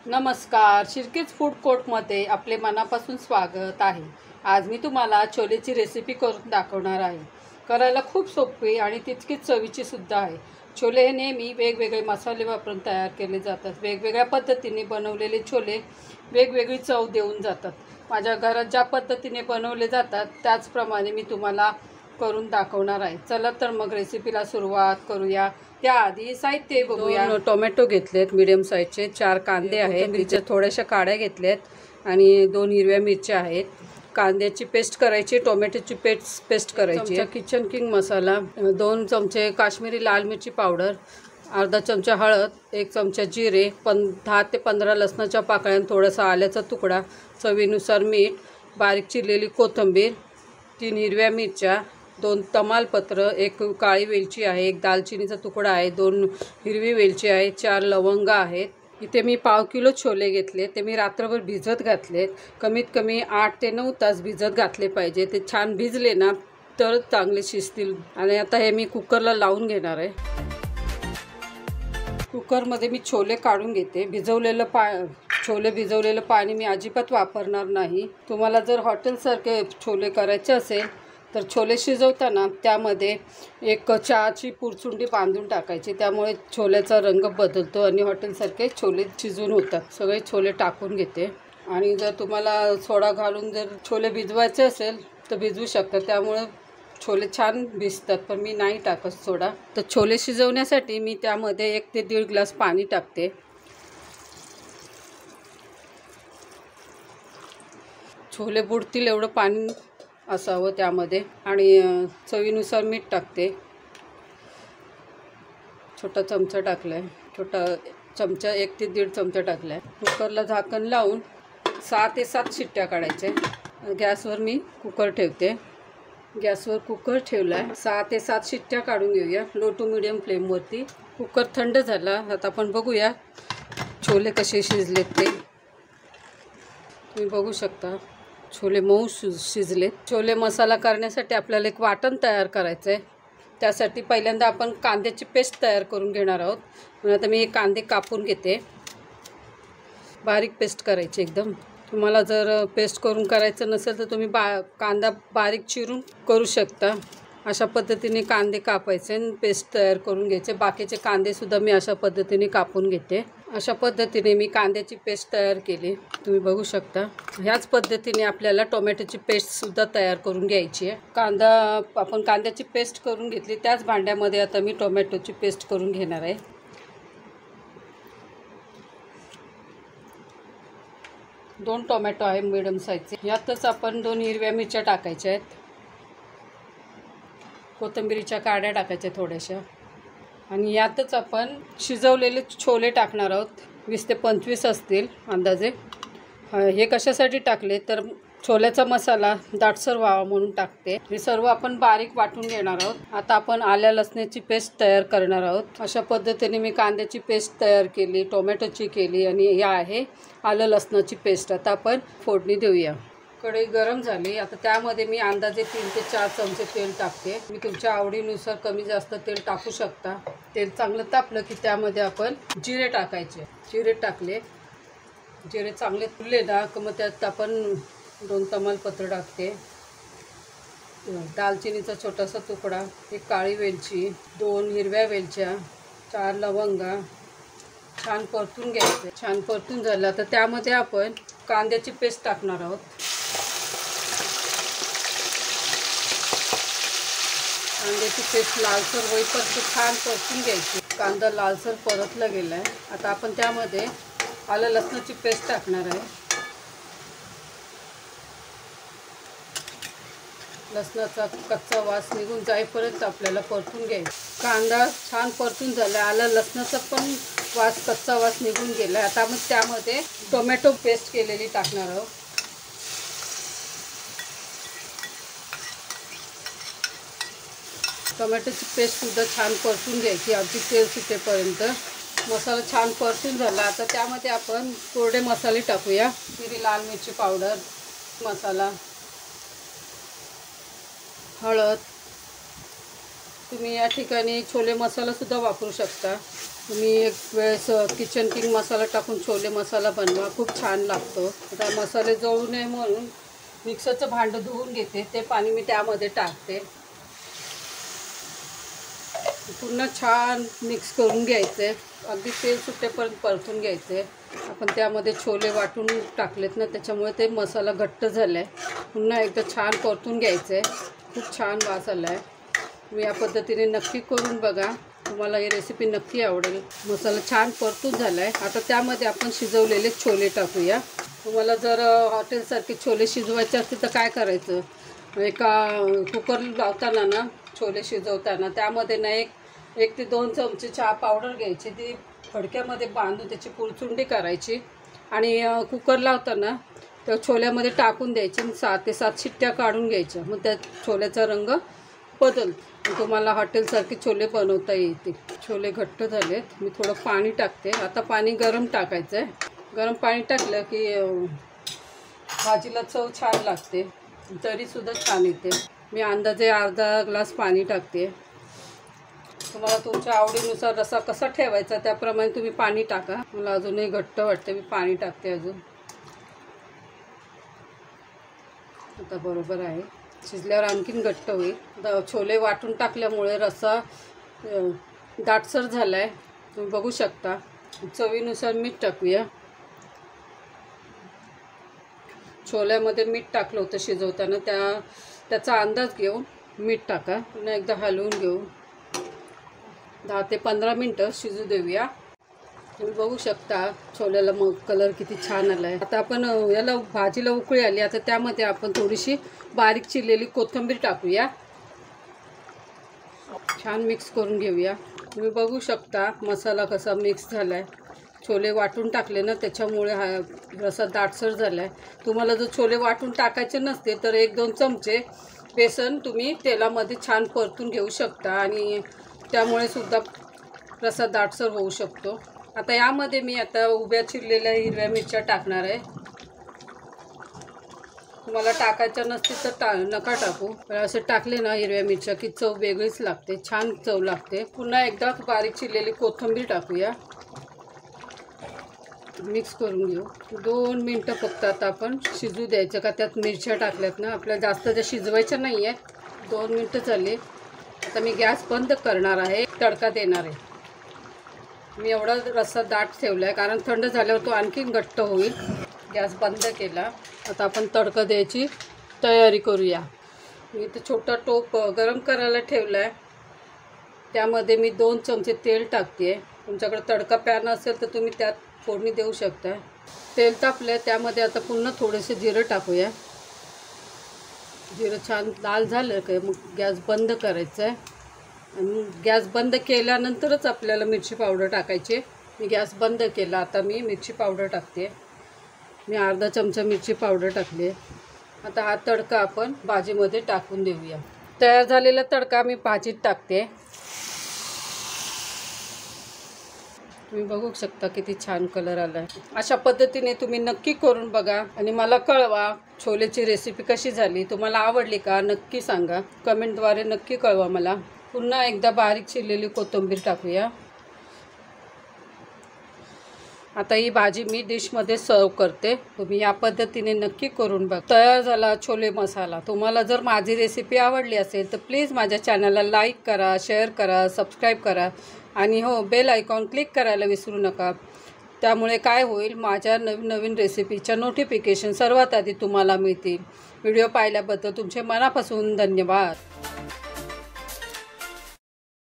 नमस्कार, शिर्केज फूड कोर्टमध्ये आपले मनापासून स्वागत आहे। आज मी तुम्हाला छोलेची रेसिपी करून दाखवणार आहे। करायला खूप सोपी आणि तितकीच चवीची सुद्धा आहे। छोले हे नेहमी वेगवेगळे मसाले वापरून तयार केले जातात। वेगवेगळ्या पद्धतीने बनवलेले छोले वेगवेगळी चव देऊन जातात। माझ्या घरात ज्या पद्धतीने बनवले जातात त्याचप्रमाणे मी तुम्हाला करून दाखवणार आहे। चला तर मग रेसिपीला सुरुवात करूया। त्याआधी साहित्य बघूया। 2 टोमॅटो घेतलेत मीडियम साईजचे, 4 कांदे आहेत, मिरच्या थोड्याशा काड्या घेतल्यात आणि 2 हिरव्या मिरच्या आहेत। कांद्याची पेस्ट करायची, टोमॅटोची पेस्ट करायची। किचन किंग मसाला, 2 चमचे काश्मीरी लाल मिरची पावडर, अर्धा चमचा हळद, 1 चमचा जिरे, 10 ते 15 लसणाच्या पाकळ्या, थोडासा आल्याचा तुकडा, चवीनुसार मीठ, बारीक चिरलेली कोथिंबीर, 3 हिरव्या मिरच्या, 2 तमालपत्र, 1 काळी वेलची आहे, 1 दालचिनीचा तुकडा आहे, 2 हिरवी वेलची आहे, 4 लवंगा आहेत। इथे मी पाव किलो छोले घेतले, ते मी रात्रभर भिजत घातलेत। कमीत कमी 8 ते 9 तास भिजत घातले पाहिजे। ते छान भिजले ना तर चांगले शिजतील। आणि आता हे मी कुकरला लावून घेणार आहे। कुकरमध्ये मी छोले काढून घेते। छोले भिजवलेलं पाणी मी अजिबात वापरणार नाही। तुम्हाला जर हॉटेलसारखे छोले करायचे असेल तर छोले शिजवताना त्यामध्ये 1 चहाची पुरचुंडी बांधून टाकायची, त्यामुळे छोल्याचा रंग बदलतो आणि हॉटेलसारखे छोले शिजून होतात। सगळे छोले टाकून घेते आणि जर तुम्हाला सोडा घालून जर छोले भिजवायचे असेल तर भिजवू शकता, त्यामुळे छोले छान भिजतात, पण मी नाही टाकत सोडा। तर छोले शिजवण्यासाठी मी त्यामध्ये 1 ते 1.5 ग्लास पाणी टाकते। छोले बुडतील एवढं पाणी असावं त्यामध्ये आणि चवीनुसार मीठ टाकते। छोटा चमचा टाकलाय, छोटा चमचा 1 ते 1.5 चमचा टाकलाय। कुकरला झाकण लावून 6 ते 7 शिट्ट्या काढायच्या। गॅसवर मी कुकर ठेवते। गॅसवर कुकर ठेवलाय, 6 ते 7 शिट्ट्या काढून घेऊया लो टू मीडियम फ्लेमवरती। कुकर थंड झाला, आता आपण बघूया छोले कसे शिजलेत ते। तुम्ही बघू शकता छोले मऊ शिजले। छोले मसाला करण्यासाठी आपल्याला एक वाटण तयार करायचं आहे। त्यासाठी पहिल्यांदा आपण कांद्याची पेस्ट तयार करून घेणार आहोत। म्हणून आता मी हे कांदे कापून घेते। बारीक पेस्ट करायची एकदम। तुम्हाला जर पेस्ट करून करायचं नसेल तर तुम्ही कांदा बारीक चिरून करू शकता। अशा पद्धतीने कांदे कापायचे आणि पेस्ट तयार करून घ्यायचे। बाकीचे कांदेसुद्धा मी अशा पद्धतीने कापून घेते। अशा पद्धतीने मी कांद्याची पेस्ट तयार केली, तुम्ही बघू शकता। ह्याच पद्धतीने आपल्याला टोमॅटोची पेस्टसुद्धा तयार करून घ्यायची आहे। आपण कांद्याची पेस्ट करून घेतली, त्याच भांड्यामध्ये आता मी टोमॅटोची पेस्ट करून घेणार आहे। दोन टोमॅटो आहे मीडियम साईजचे। यातच आपण 2 हिरव्या मिरच्या टाकायच्या आहेत, कोथिंबीरीच्या काड्या टाकायच्या थोड्याशा, आणि यातच आपण शिजवलेले छोले टाकणार आहोत। 20 ते 25 असतील अंदाजे। हे कशासाठी टाकले तर छोल्याचा मसाला दाटसर व्हावा म्हणून टाकते। हे सर्व आपण बारीक वाटून घेणार आहोत। आता आपण आल्या लसणाची पेस्ट तयार करणार आहोत। अशा पद्धतीने मी कांद्याची पेस्ट तयार केली, टोमॅटोची केली आणि ही आहे आलं लसणाची पेस्ट। आता आपण फोडणी देऊया। कढई गरम झाली, आता त्यामध्ये मी अंदाजे 3 ते 4 चमचे तेल टाकते। मी तुमच्या आवडीनुसार कमी जास्त तेल टाकू शकता। तेल चांगलं तापलं की त्यामध्ये आपण जिरे टाकायचे। जिरे टाकले, जिरे चांगले फुलले ना की मग त्यात आपण 2 तमालपत्र टाकते, दालचिनीचा छोटासा तुकडा, 1 काळी वेलची, 2 हिरव्या वेलच्या, 4 लवंगा, छान परतून घ्यायचे। छान परतून झालं तर त्यामध्ये आपण कांद्याची पेस्ट टाकणार आहोत। कांद्याची पेस्ट लालसर होईपर्यंत छान परतून घ्यायची। कांदा लालसर परतला गेला आहे, आता आपण त्यामध्ये आलं लसणाची पेस्ट टाकणार आहे। लसणाचा कच्चा वास निघून जाईपर्यंत आपल्याला परतून घ्यायचं। कांदा छान परतून झाला, आलं लसणाचा पण कच्चा वास निघून गेला। आता मग त्यामध्ये टोमॅटो पेस्ट केलेली टाकणार आहोत। टोमॅटोची पेस्टसुद्धा छान परतून घ्यायची, अगदी तेल सुटेपर्यंत। मसाला छान परतून झाला, आता त्यामध्ये आपण कोरडे मसाले टाकूया। काश्मीरी लाल मिरची पावडर, मसाला, हळद, तुम्ही या ठिकाणी छोले मसालासुद्धा वापरू शकता। तुम्ही एक वेळेस किचन किंग मसाला टाकून छोले मसाला बनवा, खूप छान लागतो। आता मसाले जळू नये म्हणून मिक्सरचं भांडं धुवून घेते, ते पाणी मी त्यामध्ये टाकते। पुन्हा छान मिक्स करून घ्यायचे, अगदी तेल सुटेपर्यंत परतून घ्यायचे। आपण त्यामध्ये छोले वाटून टाकलेत ना, त्याच्यामुळे ते मसाला घट्ट झाला आहे। पुन्हा एकदा छान परतून घ्यायचे, खूप छान वास आला आहे। मी या पद्धतीने नक्की करून बघा, तुम्हाला ही रेसिपी नक्की आवडेल। मसाला छान परतून झाला आहे, आता त्यामध्ये आपण शिजवलेले छोले टाकूया। तुम्हाला जर हॉटेलसारखे छोले शिजवायचे असतील तर काय करायचं, एका कुकर लावताना ना, छोले शिजवताना त्यामध्ये ना एक ते 2 चमचे चहा पावडर घ्यायची, ती फडक्यामध्ये बांधून त्याची पुरचुंडी करायची आणि कुकर लावताना त्या छोल्यामध्ये टाकून द्यायची। 6 ते 7 शिट्ट्या काढून घ्यायच्या, मग त्या छोल्याचा रंग बदल, तुम्हाला हॉटेलसारखे छोले बनवता येतील। छोले घट्ट झालेत, मी थोडं पाणी टाकते। आता पाणी गरम टाकायचं आहे। गरम पाणी टाकलं की भाजीला चव छान लागते, तरीसुद्धा छान येते। मी अंदाजे अर्धा ग्लास पाणी टाकते। तुम्हाला तुमच्या आवडीनुसार रस्सा कसा ठेवायचा त्याप्रमाणे तुम्ही पाणी टाका। मला अजूनही घट्ट वाटते, मी पाणी टाकते अजून। आता बरोबर आहे, शिजल्यावर आणखीन घट्ट होईल। छोले वाटून टाकल्यामुळे रस्सा दाटसर झाला आहे, तुम्ही बघू शकता। चवीनुसार मीठ टाकूया। छोल्यामध्ये मीठ टाकलं होतं शिजवताना, त्याचा अंदाज घेऊन मीठ टाका। पुन्हा एकदा हलवून घेऊ, 10 ते 15 मिनटं शिजू देऊया। तुम्ही बघू शकता छोल्याला मग कलर किती छान आला आहे। आता आपण याला भाजीला उकळी आली, आता त्यामध्ये आपण थोडीशी बारीक चिरलेली कोथिंबीर टाकूया। छान मिक्स करून घेऊया। तुम्ही बघू शकता मसाला कसा मिक्स झाला आहे। छोले वाटून टाकले ना, त्याच्यामुळे हा रस्सा दाटसर झाला आहे। तुम्हाला जर छोले वाटून टाकायचे नसते तर 1-2 चमचे बेसन तुम्ही तेलामध्ये छान परतून घेऊ शकता आणि त्यामुळे सुद्धा रस्सा दाटसर होऊ शकतो। आता यामध्ये मी उभ्या चिरलेल्या हिरव्या मिरच्या टाकणार आहे। तुम्हाला टाकायच्या नसतील तर नका टाकू, पण असे टाकले ना हिरव्या मिरच्या की चव वेगळीच लागते, छान चव लागते। पुन्हा एकदा बारीक चिरलेली कोथिंबीर टाकूया, मिक्स करून घेऊ। 2 मिनटं फक्त आता आपण शिजू द्यायचं, का त्यात मिरच्या टाकल्यात ना, आपल्याला जास्त त्या शिजवायच्या नाही आहेत। 2 मिनटं झाली, आता मी गॅस बंद करणार आहे, तडका देणार आहे। मी एवढा रस्सा दाट ठेवला आहे कारण थंड झाल्यावर तो आणखीन घट्ट होईल। गॅस बंद केला, आता आपण तडका द्यायची तयारी करूया। मी इथे छोटा टोप गरम करायला ठेवला आहे, त्यामध्ये मी 2 चमचे तेल टाकते। तुमच्याकडे तडका पॅन असेल तर तुम्ही त्यात फोडणी देऊ शकता। तेल तापलं, त्यामध्ये आता पुन्हा थोडेसे जिरं टाकूया। जिरं छान लाल झालं का मग गॅस बंद करायचा आहे आणि गॅस बंद केल्यानंतरच आपल्याला मिरची पावडर टाकायची। मी गॅस बंद केला, आता मी मिरची पावडर टाकते। मी अर्धा चमचा मिरची पावडर टाकली। आता हा तडका आपण भाजीमध्ये टाकून देऊया। तयार झालेला तडका मी भाजीत टाकते। तुम्ही बघू शकता किती छान कलर आला आहे। अशा पद्धतीने तुम्ही नक्की करून बघा आणि मला कळवा छोलेची रेसिपी कशी झाली, तुम्हाला आवडली का नक्की सांगा, कमेंटद्वारे नक्की कळवा मला। पुन्हा एकदा बारीक चिरलेली कोथिंबीर टाकूया। आता ही भाजी मी डिशमध्ये सर्व करते, तुम्ही या पद्धतीने नक्की करून बघा। तयार झाला छोले मसाला। तुम्हाला जर माझी रेसिपी आवडली असेल तर प्लीज माझ्या चॅनलला लाईक करा, शेअर करा, सबस्क्राईब करा आणि हो बेल आयकॉन क्लिक करायला विसरू नका। त्यामुळे काय होईल, माझ्या नवीन नवीन रेसिपीच्या नोटिफिकेशन सर्वात आधी तुम्हाला मिळतील। व्हिडिओ पाहिल्याबद्दल तुमचे मनापासून धन्यवाद।